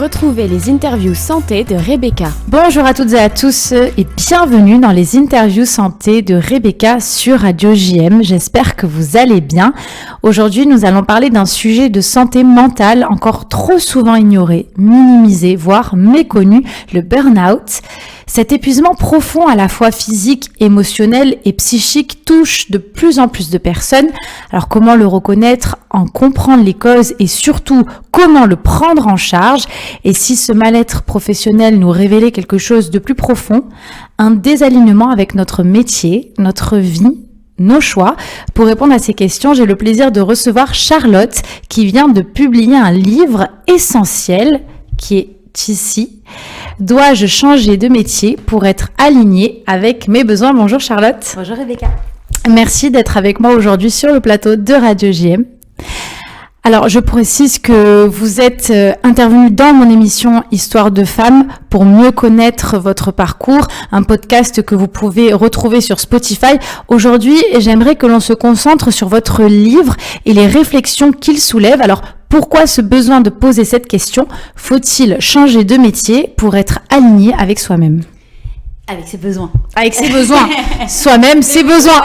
Retrouvez les interviews santé de Rebecca. Bonjour à toutes et à tous et bienvenue dans les interviews santé de Rebecca sur Radio JM. J'espère que vous allez bien. Aujourd'hui, nous allons parler d'un sujet de santé mentale encore trop souvent ignoré, minimisé, voire méconnu, le burn-out. Cet épuisement profond à la fois physique, émotionnel et psychique touche de plus en plus de personnes. Alors comment le reconnaître, en comprendre les causes et surtout comment le prendre en charge? Et si ce mal-être professionnel nous révélait quelque chose de plus profond, un désalignement avec notre métier, notre vie, nos choix. Pour répondre à ces questions, j'ai le plaisir de recevoir Charlotte qui vient de publier un livre essentiel qui est ici. Dois-je changer de métier pour être alignée avec mes besoins? Bonjour Charlotte. Bonjour Rebecca. Merci d'être avec moi aujourd'hui sur le plateau de Radio JM. Alors, je précise que vous êtes intervenue dans mon émission Histoire de femmes pour mieux connaître votre parcours, un podcast que vous pouvez retrouver sur Spotify. Aujourd'hui, j'aimerais que l'on se concentre sur votre livre et les réflexions qu'il soulève. Alors, pourquoi ce besoin de poser cette question? Faut-il changer de métier pour être aligné avec soi-même? Avec ses besoins. Avec ses besoins. Soi-même, ses besoins.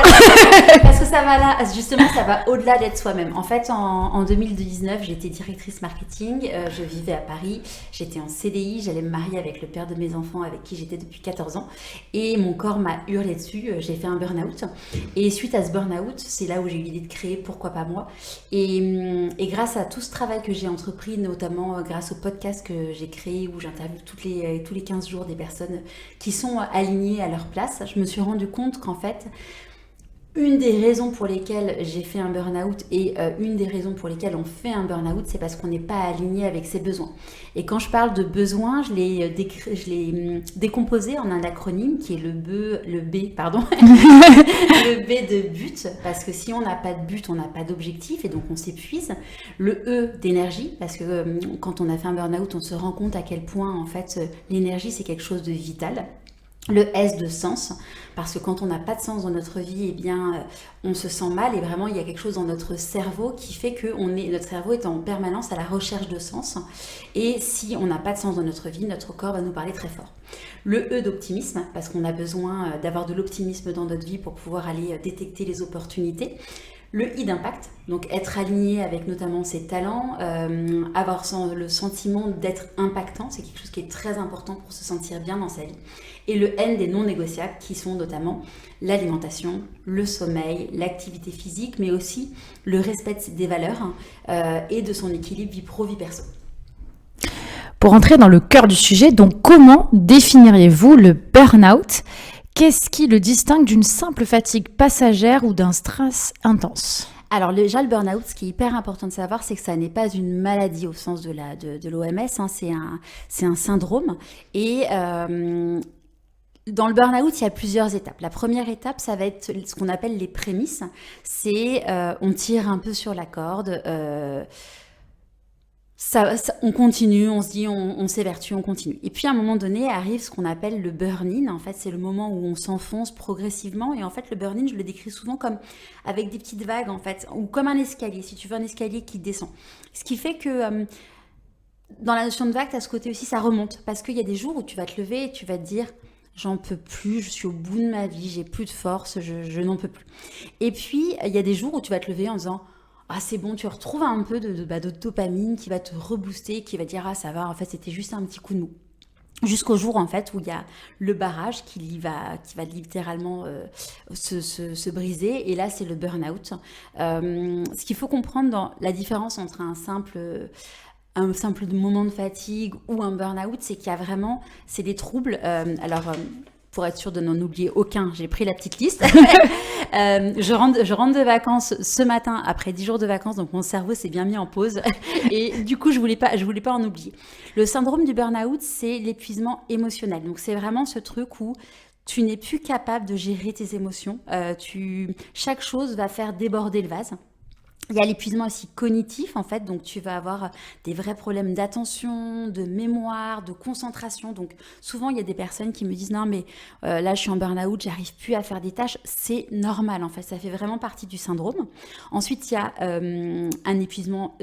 Parce que ça va là, justement, ça va au-delà d'être soi-même. En fait, en 2019, j'étais directrice marketing, je vivais à Paris, j'étais en CDI, j'allais me marier avec le père de mes enfants avec qui j'étais depuis 14 ans. Et mon corps m'a hurlé dessus, j'ai fait un burn-out. Et suite à ce burn-out, c'est là où j'ai eu l'idée de créer Pourquoi pas moi. Et grâce à tout ce travail que j'ai entrepris, notamment grâce au podcast que j'ai créé où j'interviewe tous les 15 jours des personnes qui sont alignés à leur place, je me suis rendu compte qu'en fait, une des raisons pour lesquelles j'ai fait un burn-out et une des raisons pour lesquelles on fait un burn-out, c'est parce qu'on n'est pas aligné avec ses besoins. Et quand je parle de besoins, je l'ai décomposé en un acronyme qui est le B, le B de but, parce que si on n'a pas de but, on n'a pas d'objectif et donc on s'épuise. Le E d'énergie, parce que quand on a fait un burn-out, on se rend compte à quel point en fait l'énergie c'est quelque chose de vital. Le S de sens, parce que quand on n'a pas de sens dans notre vie, eh bien, on se sent mal et vraiment il y a quelque chose dans notre cerveau qui fait que notre cerveau est en permanence à la recherche de sens. Et si on n'a pas de sens dans notre vie, notre corps va nous parler très fort. Le E d'optimisme, parce qu'on a besoin d'avoir de l'optimisme dans notre vie pour pouvoir aller détecter les opportunités. Le I d'impact, donc être aligné avec notamment ses talents, avoir le sentiment d'être impactant, c'est quelque chose qui est très important pour se sentir bien dans sa vie. Et le N des non négociables qui sont notamment l'alimentation, le sommeil, l'activité physique, mais aussi le respect des valeurs et de son équilibre vie pro, vie perso. Pour entrer dans le cœur du sujet, donc comment définiriez-vous le burn-out ? Qu'est-ce qui le distingue d'une simple fatigue passagère ou d'un stress intense ? Alors déjà le burn-out, ce qui est hyper important de savoir, c'est que ça n'est pas une maladie au sens de l'OMS, hein, c'est un syndrome. Et dans le burn-out, il y a plusieurs étapes. La première étape, ça va être ce qu'on appelle les prémices. C'est on tire un peu sur la corde. On continue, on se dit, on s'évertue, on continue. Et puis à un moment donné, arrive ce qu'on appelle le burn-in. En fait, c'est le moment où on s'enfonce progressivement. Et en fait, le burn-in, je le décris souvent comme avec des petites vagues, en fait, ou comme un escalier, si tu veux, un escalier qui descend. Ce qui fait que dans la notion de vague, tu as ce côté aussi, ça remonte. Parce qu'il y a des jours où tu vas te lever et tu vas te dire, j'en peux plus, je suis au bout de ma vie, j'ai plus de force, je n'en peux plus. Et puis, il y a des jours où tu vas te lever en disant, ah c'est bon, tu retrouves un peu de dopamine qui va te rebooster, qui va dire ah ça va, en fait c'était juste un petit coup de mou. Jusqu'au jour en fait où il y a le barrage qui va littéralement se briser et là c'est le burn-out. Ce qu'il faut comprendre dans la différence entre un simple moment de fatigue ou un burn-out, c'est qu'il y a vraiment, c'est des troubles. Pour être sûr de n'en oublier aucun, j'ai pris la petite liste. Je rentre de vacances ce matin après 10 jours de vacances, donc mon cerveau s'est bien mis en pause. Et du coup, je voulais pas en oublier. Le syndrome du burn-out, c'est l'épuisement émotionnel. Donc, c'est vraiment ce truc où tu n'es plus capable de gérer tes émotions. Chaque chose va faire déborder le vase. Il y a l'épuisement aussi cognitif en fait, donc tu vas avoir des vrais problèmes d'attention, de mémoire, de concentration. Donc souvent il y a des personnes qui me disent non mais là je suis en burn-out, j'arrive plus à faire des tâches. C'est normal en fait, ça fait vraiment partie du syndrome. Ensuite il y a un épuisement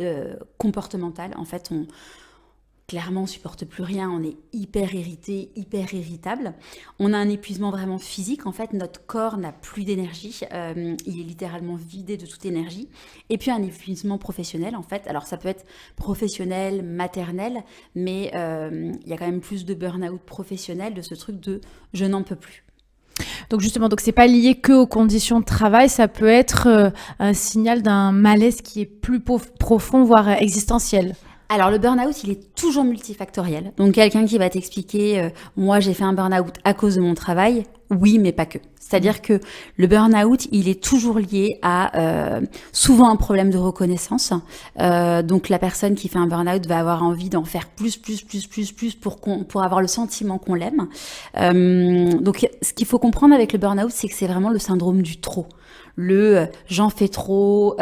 comportemental. En fait clairement, on supporte plus rien, on est hyper irrité, hyper irritable. On a un épuisement vraiment physique. En fait, notre corps n'a plus d'énergie. Il est littéralement vidé de toute énergie. Et puis, un épuisement professionnel, en fait. Alors, ça peut être professionnel, maternel, mais il y a quand même plus de burn-out professionnel, de ce truc de « je n'en peux plus ». Donc justement, c'est pas lié que aux conditions de travail, ça peut être un signal d'un malaise qui est plus profond, voire existentiel. Alors le burn-out, il est toujours multifactoriel. Donc quelqu'un qui va t'expliquer moi j'ai fait un burn-out à cause de mon travail, oui mais pas que. C'est-à-dire que le burn-out, il est toujours lié à souvent un problème de reconnaissance. Donc la personne qui fait un burn-out va avoir envie d'en faire plus pour avoir le sentiment qu'on l'aime. Donc ce qu'il faut comprendre avec le burn-out, c'est que c'est vraiment le syndrome du trop. J'en fais trop,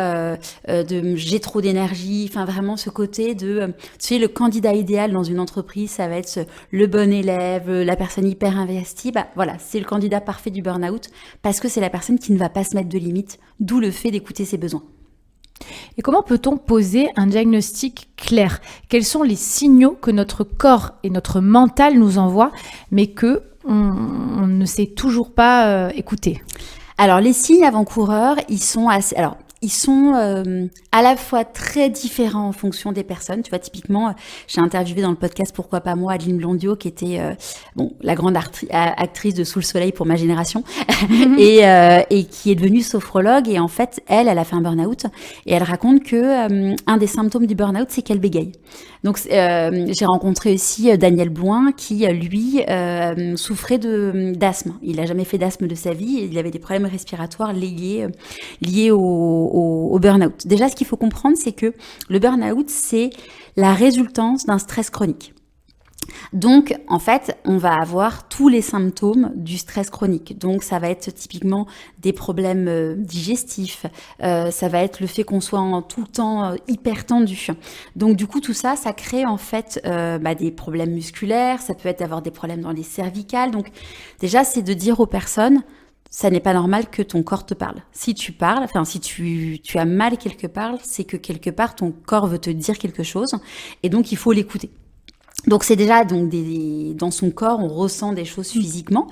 j'ai trop d'énergie, enfin vraiment ce côté de, tu sais, le candidat idéal dans une entreprise, ça va être le bon élève, la personne hyper investie, voilà, c'est le candidat parfait du burn-out parce que c'est la personne qui ne va pas se mettre de limites, d'où le fait d'écouter ses besoins. Et comment peut-on poser un diagnostic clair ? Quels sont les signaux que notre corps et notre mental nous envoient, mais que on ne sait toujours pas écouter ? Alors, les signes avant-coureurs, ils sont à la fois très différents en fonction des personnes. Tu vois, typiquement, j'ai interviewé dans le podcast Pourquoi pas moi Adeline Blondiot, qui était la grande actrice de Sous le soleil pour ma génération, et qui est devenue sophrologue. Et en fait, elle a fait un burn-out, et elle raconte que un des symptômes du burn-out, c'est qu'elle bégaye. Donc, j'ai rencontré aussi Daniel Blouin, qui lui souffrait d'asthme. Il n'a jamais fait d'asthme de sa vie, et il avait des problèmes respiratoires liés au burn-out. Déjà, ce qu'il faut comprendre, c'est que le burn-out, c'est la résultance d'un stress chronique. Donc, en fait, on va avoir tous les symptômes du stress chronique. Donc, ça va être typiquement des problèmes digestifs, ça va être le fait qu'on soit tout le temps hyper tendu. Donc, du coup, tout ça, ça crée en fait des problèmes musculaires, ça peut être d'avoir des problèmes dans les cervicales. Donc, déjà, c'est de dire aux personnes, ça n'est pas normal que ton corps te parle. Si tu parles, si tu as mal quelque part, c'est que quelque part, ton corps veut te dire quelque chose et donc il faut l'écouter. Donc c'est déjà dans son corps, on ressent des choses physiquement.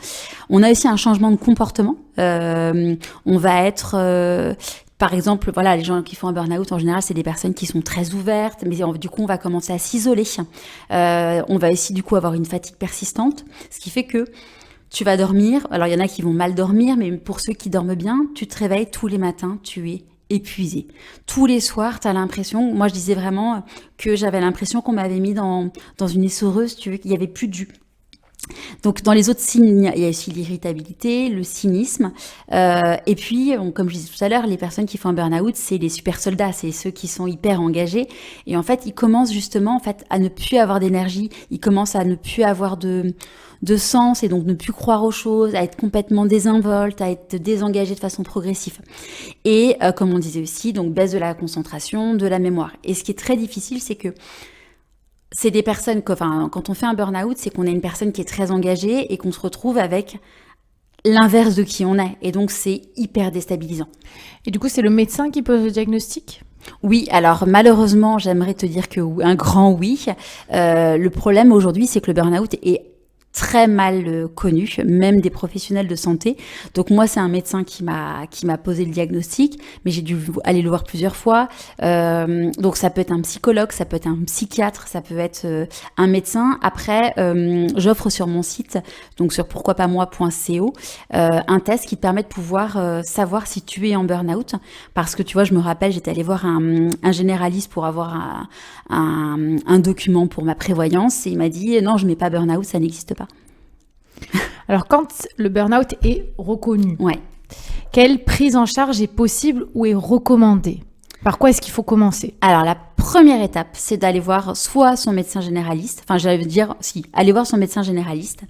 On a aussi un changement de comportement. On va être... Par exemple, voilà, les gens qui font un burn-out, en général, c'est des personnes qui sont très ouvertes, mais du coup, on va commencer à s'isoler. On va aussi, du coup, avoir une fatigue persistante, ce qui fait que tu vas dormir. Alors, il y en a qui vont mal dormir, mais pour ceux qui dorment bien, tu te réveilles tous les matins, tu es épuisé. Tous les soirs, tu as l'impression, moi je disais vraiment que j'avais l'impression qu'on m'avait mis dans une essoreuse, tu veux, qu'il n'y avait plus de jus. Donc dans les autres signes, il y a aussi l'irritabilité, le cynisme, et puis comme je disais tout à l'heure, les personnes qui font un burn-out, c'est les super soldats, c'est ceux qui sont hyper engagés, et en fait ils commencent justement à ne plus avoir d'énergie, ils commencent à ne plus avoir de sens et donc ne plus croire aux choses, à être complètement désinvolte, à être désengagé de façon progressive. Et comme on disait aussi, donc baisse de la concentration, de la mémoire. Et ce qui est très difficile, c'est que c'est des personnes, quand on fait un burn-out, c'est qu'on est une personne qui est très engagée et qu'on se retrouve avec l'inverse de qui on est. Et donc, c'est hyper déstabilisant. Et du coup, c'est le médecin qui pose le diagnostic ? Oui, alors malheureusement, j'aimerais te dire que un grand oui. Le problème aujourd'hui, c'est que le burn-out est très mal connu, même des professionnels de santé. Donc moi, c'est un médecin qui m'a posé le diagnostic, mais j'ai dû aller le voir plusieurs fois. Donc ça peut être un psychologue, ça peut être un psychiatre, ça peut être un médecin. Après, j'offre sur mon site, donc sur pourquoipasmoi.co, un test qui te permet de pouvoir savoir si tu es en burn-out. Parce que tu vois, je me rappelle, j'étais allée voir un généraliste pour avoir un document pour ma prévoyance et il m'a dit non, je mets pas burn-out, ça n'existe pas. Alors, quand le burn-out est reconnu, ouais. Quelle prise en charge est possible ou est recommandée ? Par quoi est-ce qu'il faut commencer ? Alors, la première étape, c'est d'aller voir soit son médecin généraliste, aller voir son médecin généraliste,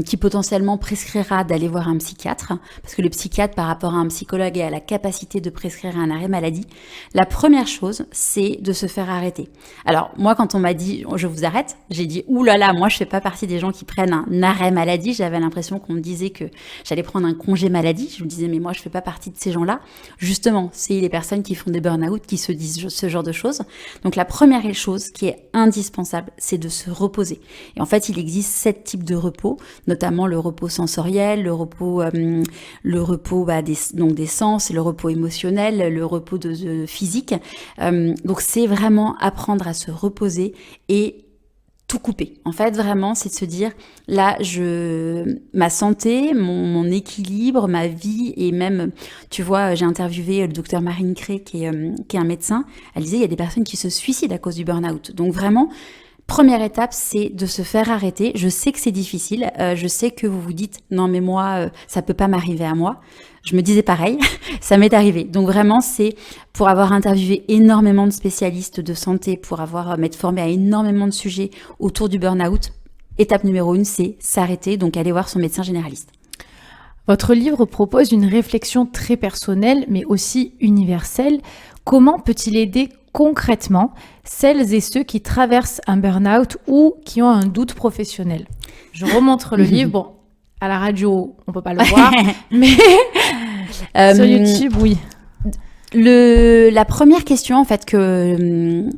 qui potentiellement prescrira d'aller voir un psychiatre, parce que le psychiatre, par rapport à un psychologue, a la capacité de prescrire un arrêt maladie. La première chose, c'est de se faire arrêter. Alors, moi, quand on m'a dit « je vous arrête », j'ai dit « ouh là là, moi, je fais pas partie des gens qui prennent un arrêt maladie ». J'avais l'impression qu'on me disait que j'allais prendre un congé maladie. Je me disais « mais moi, je fais pas partie de ces gens-là ». Justement, c'est les personnes qui qui font des burn-out qui se disent ce genre de choses. Donc la première chose qui est indispensable, c'est de se reposer. Et en fait, il existe 7 types de repos, notamment le repos sensoriel, le repos des sens, le repos émotionnel, le repos physique. Donc c'est vraiment apprendre à se reposer et tout couper. En fait, vraiment, c'est de se dire, là, ma santé, mon équilibre, ma vie, et même, tu vois, j'ai interviewé le docteur Marine Cré, qui est un médecin. Elle disait, il y a des personnes qui se suicident à cause du burn-out. Donc vraiment, première étape, c'est de se faire arrêter. Je sais que c'est difficile. Je sais que vous vous dites, non, mais moi, ça peut pas m'arriver à moi. Je me disais pareil, ça m'est arrivé. Donc vraiment, c'est pour avoir interviewé énormément de spécialistes de santé, pour m'être formée à énormément de sujets autour du burn-out. Étape numéro 1, c'est s'arrêter, donc aller voir son médecin généraliste. Votre livre propose une réflexion très personnelle, mais aussi universelle. Comment peut-il aider concrètement celles et ceux qui traversent un burn-out ou qui ont un doute professionnel? Je remontre le livre. Bon, à la radio, on peut pas le voir, mais sur YouTube, oui. La première question, en fait, que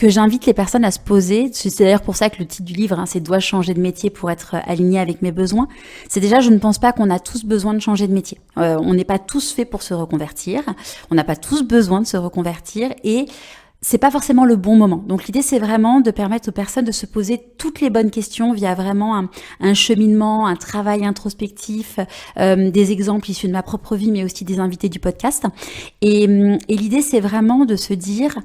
j'invite les personnes à se poser, c'est d'ailleurs pour ça que le titre du livre, c'est « Dois-je changer de métier pour être aligné avec mes besoins ?» C'est déjà, je ne pense pas qu'on a tous besoin de changer de métier. On n'est pas tous faits pour se reconvertir, on n'a pas tous besoin de se reconvertir, et c'est pas forcément le bon moment. Donc l'idée, c'est vraiment de permettre aux personnes de se poser toutes les bonnes questions via vraiment un cheminement, un travail introspectif, des exemples issus de ma propre vie, mais aussi des invités du podcast. Et l'idée, c'est vraiment de se dire,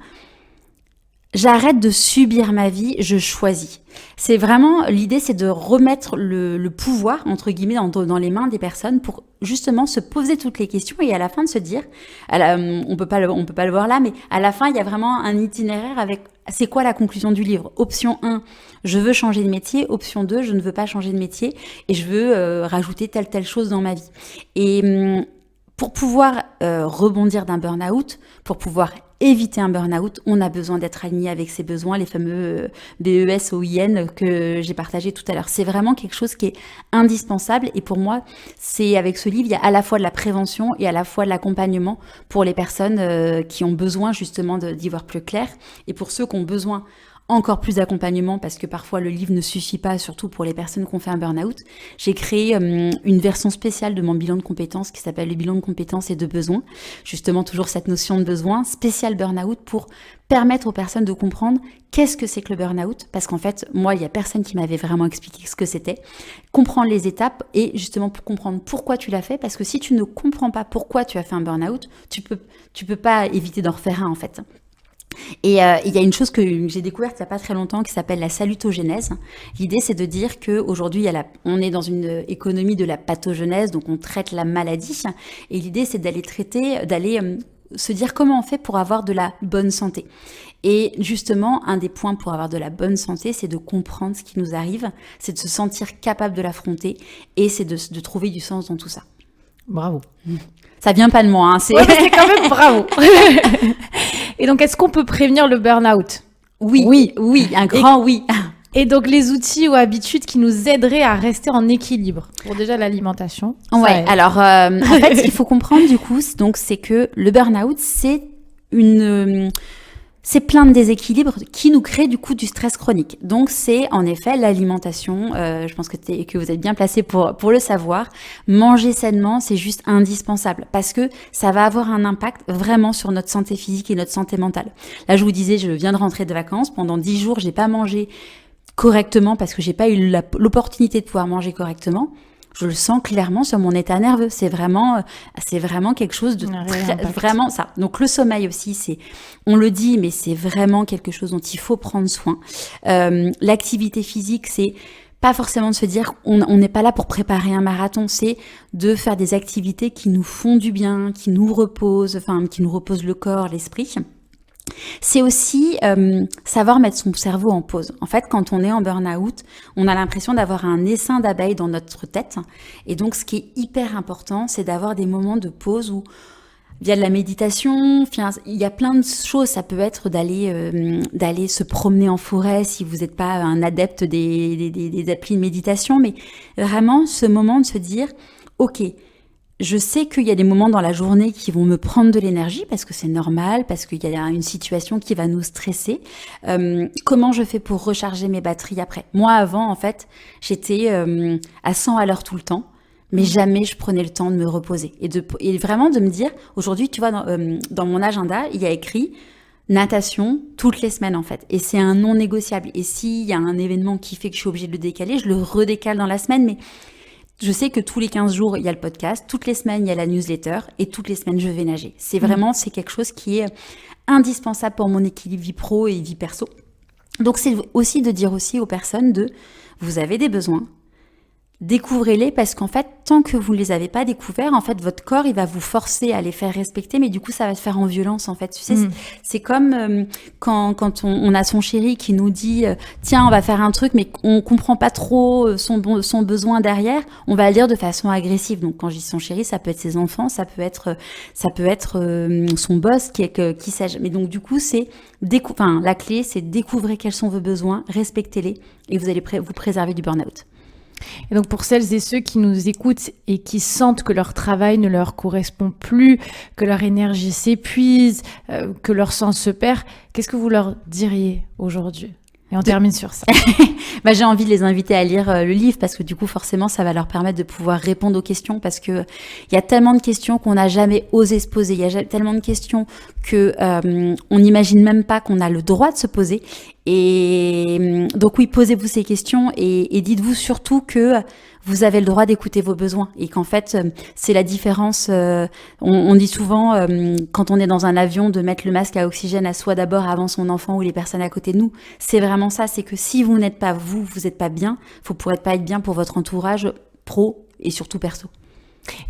j'arrête de subir ma vie, je choisis. C'est vraiment, l'idée, c'est de remettre le pouvoir, entre guillemets, dans les mains des personnes pour justement se poser toutes les questions et à la fin de se dire, on peut pas le voir là, mais à la fin, il y a vraiment un itinéraire avec, c'est quoi la conclusion du livre? Option 1, je veux changer de métier. Option 2, je ne veux pas changer de métier et je veux rajouter telle chose dans ma vie. Et pour pouvoir rebondir d'un burn-out, pour pouvoir éviter un burn-out, on a besoin d'être aligné avec ses besoins, les fameux BES, OIN que j'ai partagé tout à l'heure. C'est vraiment quelque chose qui est indispensable et pour moi, c'est avec ce livre, il y a à la fois de la prévention et à la fois de l'accompagnement pour les personnes qui ont besoin justement d'y voir plus clair et pour ceux qui ont besoin encore plus d'accompagnement parce que parfois le livre ne suffit pas, surtout pour les personnes qui ont fait un burn-out. J'ai créé une version spéciale de mon bilan de compétences qui s'appelle le bilan de compétences et de besoins. Justement, toujours cette notion de besoin, spécial burn-out pour permettre aux personnes de comprendre qu'est-ce que c'est que le burn-out. Parce qu'en fait, moi, il n'y a personne qui m'avait vraiment expliqué ce que c'était. Comprendre les étapes et justement pour comprendre pourquoi tu l'as fait. Parce que si tu ne comprends pas pourquoi tu as fait un burn-out, tu peux pas éviter d'en refaire un en fait. Et il y a une chose que j'ai découverte il n'y a pas très longtemps qui s'appelle la salutogénèse. L'idée, c'est de dire qu'aujourd'hui, on est dans une économie de la pathogenèse, donc on traite la maladie. Et l'idée, c'est d'aller se dire comment on fait pour avoir de la bonne santé. Et justement, un des points pour avoir de la bonne santé, c'est de comprendre ce qui nous arrive, c'est de se sentir capable de l'affronter et c'est de trouver du sens dans tout ça. Bravo. Ça vient pas de moi, hein, c'est quand même bravo. Et donc, est-ce qu'on peut prévenir le burn-out? Oui, un grand oui. Et donc, les outils ou habitudes qui nous aideraient à rester en équilibre. Pour déjà l'alimentation. Ouais, alors, en fait, il faut comprendre du coup, donc, c'est que le burn-out, c'est plein de déséquilibres qui nous créent du coup du stress chronique. Donc c'est en effet l'alimentation, je pense que vous êtes bien placé pour le savoir. Manger sainement, c'est juste indispensable parce que ça va avoir un impact vraiment sur notre santé physique et notre santé mentale. Là, je vous disais, je viens de rentrer de vacances, pendant 10 jours, j'ai pas mangé correctement parce que j'ai pas eu l'opportunité de pouvoir manger correctement. Je le sens clairement sur mon état nerveux. C'est vraiment quelque chose de vraiment ça. Donc le sommeil aussi, on le dit, mais c'est vraiment quelque chose dont il faut prendre soin. L'activité physique, c'est pas forcément de se dire on n'est pas là pour préparer un marathon, c'est de faire des activités qui nous font du bien, qui nous reposent le corps, l'esprit. C'est aussi savoir mettre son cerveau en pause. En fait, quand on est en burn-out, on a l'impression d'avoir un essaim d'abeilles dans notre tête. Et donc, ce qui est hyper important, c'est d'avoir des moments de pause où, via de la méditation, il y a plein de choses. Ça peut être d'aller se promener en forêt si vous n'êtes pas un adepte des applis de méditation. Mais vraiment, ce moment de se dire, OK, je sais qu'il y a des moments dans la journée qui vont me prendre de l'énergie parce que c'est normal, parce qu'il y a une situation qui va nous stresser. Comment je fais pour recharger mes batteries après? Moi, avant, en fait, j'étais à 100 à l'heure tout le temps, mais jamais je prenais le temps de me reposer. Et vraiment de me dire, aujourd'hui, tu vois, dans mon agenda, il y a écrit natation toutes les semaines, en fait. Et c'est un non négociable. Et s'il y a un événement qui fait que je suis obligée de le décaler, je le redécale dans la semaine, mais je sais que tous les 15 jours, il y a le podcast, toutes les semaines, il y a la newsletter, et toutes les semaines, je vais nager. C'est quelque chose qui est indispensable pour mon équilibre vie pro et vie perso. Donc, c'est aussi de dire aussi aux personnes vous avez des besoins, découvrez-les, parce qu'en fait, tant que vous ne les avez pas découverts, en fait, votre corps, il va vous forcer à les faire respecter, mais du coup, ça va se faire en violence, en fait. Tu sais, c'est comme quand on a son chéri qui nous dit tiens, on va faire un truc, mais on comprend pas trop son besoin derrière, on va le dire de façon agressive. Donc, quand je dis son chéri, ça peut être ses enfants, ça peut être son boss, qui sais-je. Mais donc, du coup, la clé, c'est découvrir quels sont vos besoins, respectez-les, et vous allez vous préserver du burn-out. Et donc pour celles et ceux qui nous écoutent et qui sentent que leur travail ne leur correspond plus, que leur énergie s'épuise, que leur sens se perd, qu'est-ce que vous leur diriez aujourd'hui ? Et on termine sur ça. J'ai envie de les inviter à lire le livre parce que du coup, forcément, ça va leur permettre de pouvoir répondre aux questions parce que il y a tellement de questions qu'on n'a jamais osé se poser. Il y a tellement de questions que on n'imagine même pas qu'on a le droit de se poser. Et donc oui, posez-vous ces questions et dites-vous surtout que vous avez le droit d'écouter vos besoins et qu'en fait, c'est la différence. On dit souvent, quand on est dans un avion, de mettre le masque à oxygène à soi d'abord avant son enfant ou les personnes à côté de nous. C'est vraiment ça, c'est que si vous n'êtes pas vous n'êtes pas bien, vous ne pourrez pas être bien pour votre entourage pro et surtout perso.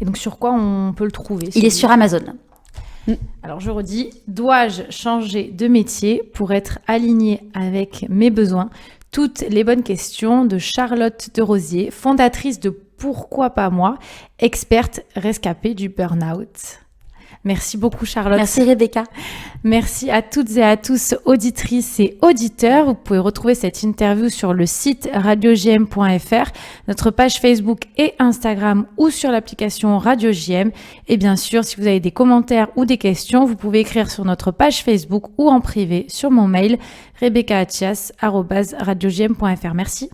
Et donc sur quoi on peut le trouver? Il est sur Amazon. Alors je redis, dois-je changer de métier pour être alignée avec mes besoins? Toutes les bonnes questions de Charlotte de Rosier, fondatrice de Pourquoi pas moi, experte rescapée du burn-out. Merci beaucoup Charlotte. Merci Rebecca. Merci à toutes et à tous, auditrices et auditeurs. Vous pouvez retrouver cette interview sur le site radiojm.fr, notre page Facebook et Instagram ou sur l'application Radio JM. Et bien sûr, si vous avez des commentaires ou des questions, vous pouvez écrire sur notre page Facebook ou en privé sur mon mail rebecca@radiojm.fr. Merci.